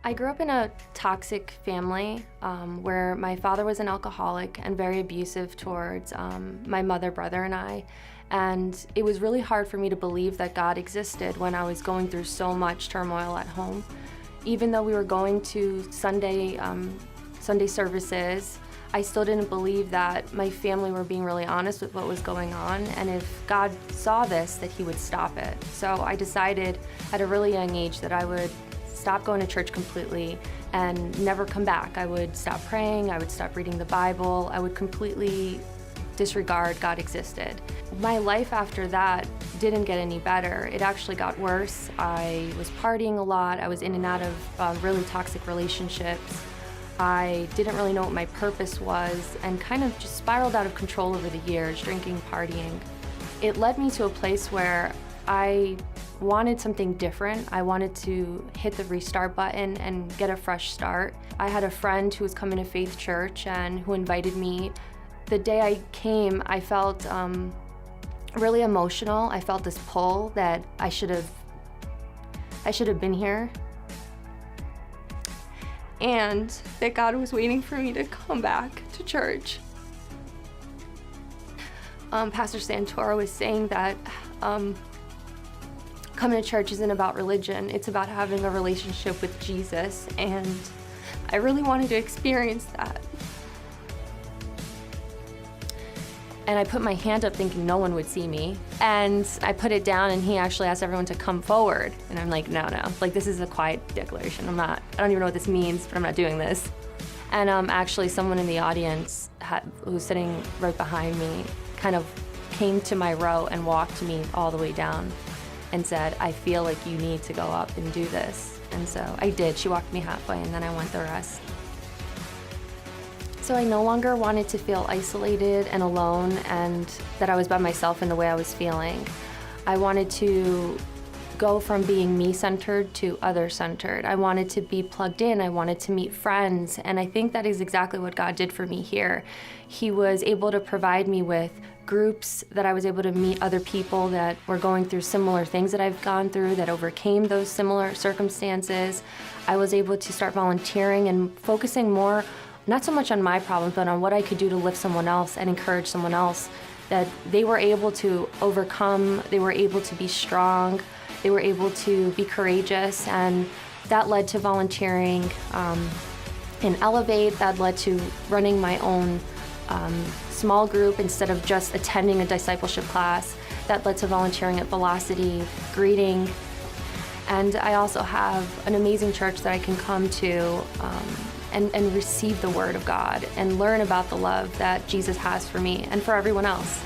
I grew up in a toxic family where my father was an alcoholic and very abusive towards my mother, brother, and I. And it was really hard for me to believe that God existed when I was going through so much turmoil at home. Even though we were going to Sunday services, I still didn't believe that my family were being really honest with what was going on, and if God saw this, that He would stop it. So I decided at a really young age that I would stop going to church completely and never come back. I would stop praying, I would stop reading the Bible, I would completely disregard God existed. My life after that didn't get any better. It actually got worse. I was partying a lot, I was in and out of really toxic relationships. I didn't really know what my purpose was and kind of just spiraled out of control over the years, drinking, partying. It led me to a place where I wanted something different. I wanted to hit the restart button and get a fresh start. I had a friend who was coming to Faith Church and who invited me. The day I came, I felt really emotional. I felt this pull that I should have been here, and that God was waiting for me to come back to church. Pastor Santoro was saying that coming to church isn't about religion, it's about having a relationship with Jesus, and I really wanted to experience that. And I put my hand up thinking no one would see me. And I put it down and he actually asked everyone to come forward. And I'm like, no. Like, this is a quiet declaration. I don't even know what this means, but I'm not doing this. And actually someone in the audience who was sitting right behind me kind of came to my row and walked me all the way down and said, I feel like you need to go up and do this. And so I did. She walked me halfway and then I went the rest. So I no longer wanted to feel isolated and alone and that I was by myself in the way I was feeling. I wanted to go from being me-centered to other-centered. I wanted to be plugged in, I wanted to meet friends, and I think that is exactly what God did for me here. He was able to provide me with groups that I was able to meet other people that were going through similar things that I've gone through, that overcame those similar circumstances. I was able to start volunteering and focusing more not so much on my problems, but on what I could do to lift someone else and encourage someone else, that they were able to overcome, they were able to be strong, they were able to be courageous, and that led to volunteering in Elevate, that led to running my own small group instead of just attending a discipleship class, that led to volunteering at Velocity, greeting, and I also have an amazing church that I can come to and receive the Word of God and learn about the love that Jesus has for me and for everyone else.